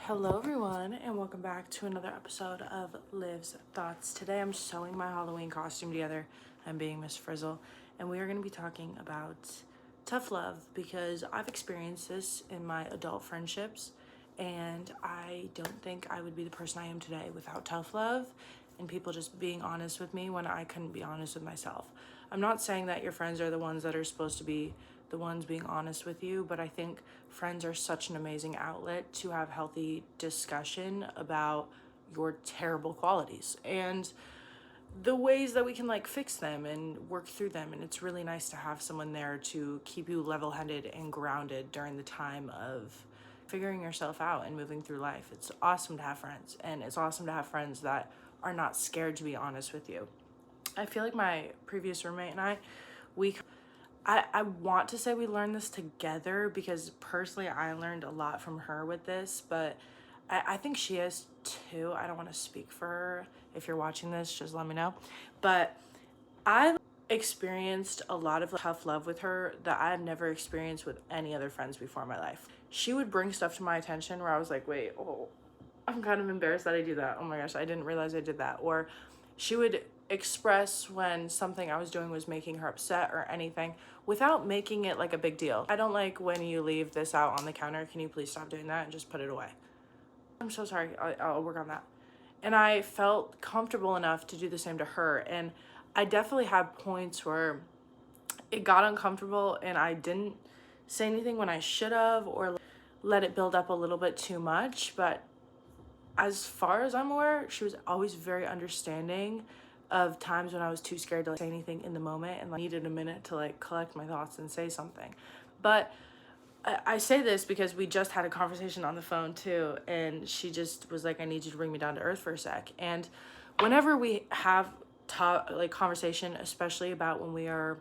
Hello everyone and welcome back to another episode of Liv's Thoughts. Today I'm sewing my Halloween costume together. I'm being Miss Frizzle and we are going to be talking about tough love because I've experienced this in my adult friendships and I don't think I would be the person I am today without tough love and people just being honest with me when I couldn't be honest with myself. I'm not saying that your friends are the ones that are supposed to be the ones being honest with you, but I think friends are such an amazing outlet to have healthy discussion about your terrible qualities and the ways that we can fix them and work through them. And it's really nice to have someone there to keep you level-headed and grounded during the time of figuring yourself out and moving through life. It's awesome to have friends, and it's awesome to have friends that are not scared to be honest with you. I feel like my previous roommate and I want to say we learned this together because personally I learned a lot from her with this, but I think she has too. I don't want to speak for her. If you're watching this, just let me know. But I experienced a lot of tough love with her that I've never experienced with any other friends before in my life. She would bring stuff to my attention where I was like, wait, oh, I'm kind of embarrassed that I do that. Oh my gosh, I didn't realize I did that. Or she would express when something I was doing was making her upset or anything without making it like a big deal. I don't like when you leave this out on the counter. Can you please stop doing that and just put it away? I'm so sorry. I'll work on that. And I felt comfortable enough to do the same to her. And I definitely had points where it got uncomfortable and I didn't say anything when I should have, or let it build up a little bit too much. But as far as I'm aware, she was always very understanding of times when I was too scared to say anything in the moment and needed a minute to collect my thoughts and say something. But I say this because we just had a conversation on the phone too, and she just was like, I need you to bring me down to earth for a sec. And whenever we have conversation, especially about when we are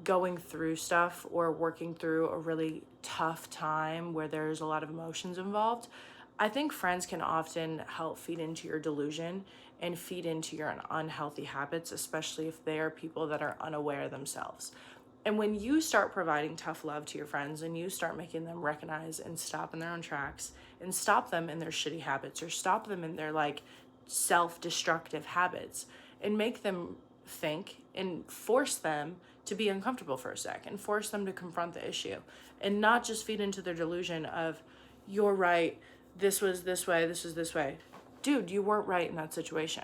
going through stuff or working through a really tough time where there's a lot of emotions involved, I think friends can often help feed into your delusion and feed into your unhealthy habits, especially if they are people that are unaware themselves. And when you start providing tough love to your friends and you start making them recognize and stop in their own tracks and stop them in their shitty habits or stop them in their self-destructive habits and make them think and force them to be uncomfortable for a sec and force them to confront the issue and not just feed into their delusion of, you're right, this was this way, this was this way. Dude, you weren't right in that situation.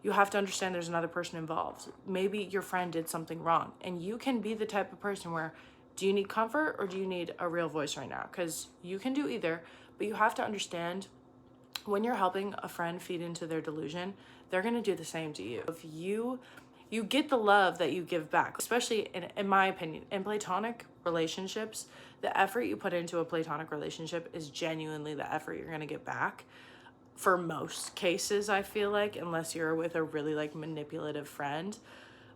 You have to understand there's another person involved. Maybe your friend did something wrong, and you can be the type of person where, do you need comfort or do you need a real voice right now? Because you can do either, but you have to understand when you're helping a friend feed into their delusion, they're going to do the same to you. If you get the love that you give back, especially in my opinion, in platonic relationships, the effort you put into a platonic relationship is genuinely the effort you're going to get back. For most cases, I feel like, unless you're with a really manipulative friend.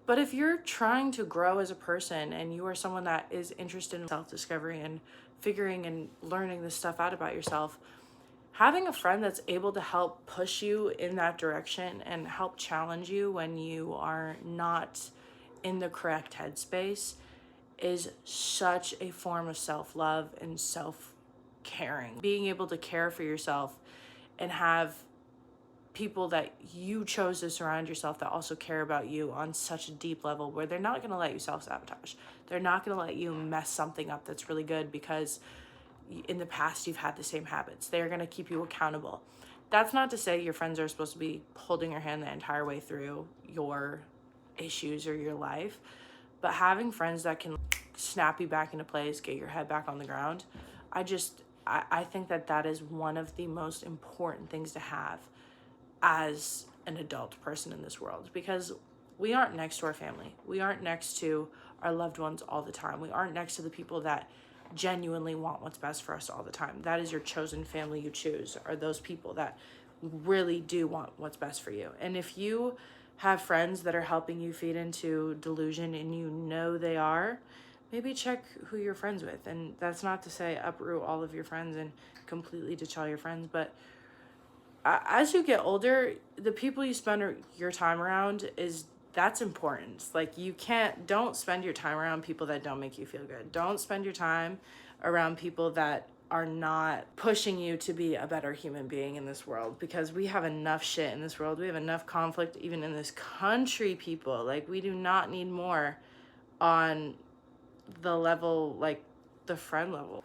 But if you're trying to grow as a person and you are someone that is interested in self-discovery and figuring and learning this stuff out about yourself, having a friend that's able to help push you in that direction and help challenge you when you are not in the correct headspace is such a form of self-love and self-caring. Being able to care for yourself and have people that you chose to surround yourself that also care about you on such a deep level where they're not going to let you self-sabotage. They're not going to let you mess something up that's really good because in the past you've had the same habits. They're going to keep you accountable. That's not to say your friends are supposed to be holding your hand the entire way through your issues or your life, but having friends that can snap you back into place, get your head back on the ground, I think that is one of the most important things to have as an adult person in this world, because we aren't next to our family. We aren't next to our loved ones all the time. We aren't next to the people that genuinely want what's best for us all the time. That is your chosen family you choose, are those people that really do want what's best for you. And if you have friends that are helping you feed into delusion and you know they are, maybe check who you're friends with. And that's not to say uproot all of your friends and completely ditch all your friends, but as you get older, the people you spend your time around that's important. Don't spend your time around people that don't make you feel good. Don't spend your time around people that are not pushing you to be a better human being in this world, because we have enough shit in this world. We have enough conflict even in this country, people. Like, we do not need more on the level, like the friend level.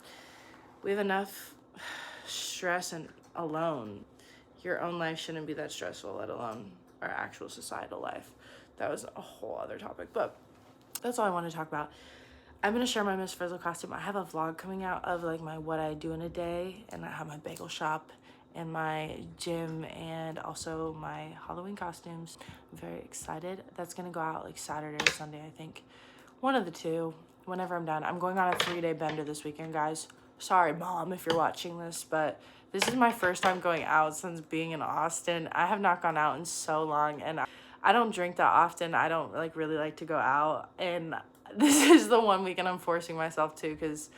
We have enough stress and alone. Your own life shouldn't be that stressful, let alone our actual societal life. That was a whole other topic, but that's all I want to talk about. I'm going to share my Miss Frizzle costume. I have a vlog coming out of like my what I do in a day, and I have my bagel shop and my gym and also my Halloween costumes. I'm very excited. That's going to go out like Saturday or Sunday, I think. One of the two, whenever I'm done. I'm going on a 3-day bender this weekend, guys. Sorry, Mom, if you're watching this, but this is my first time going out since being in Austin. I have not gone out in so long, and I don't drink that often. I don't like really like to go out, and this is the one weekend I'm forcing myself to, because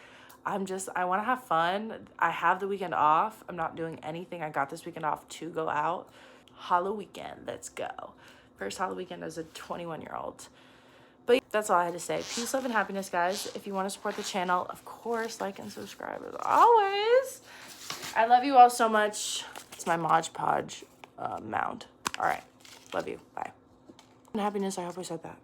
I want to have fun. I have the weekend off. I'm not doing anything. I got this weekend off to go out. Halloween weekend, let's go. First Halloween weekend as a 21-year-old. But that's all I had to say. Peace, love, and happiness, guys. If you want to support the channel, of course, like and subscribe as always. I love you all so much. It's my Mod Podge mound. All right. Love you. Bye. And happiness, I hope I said that.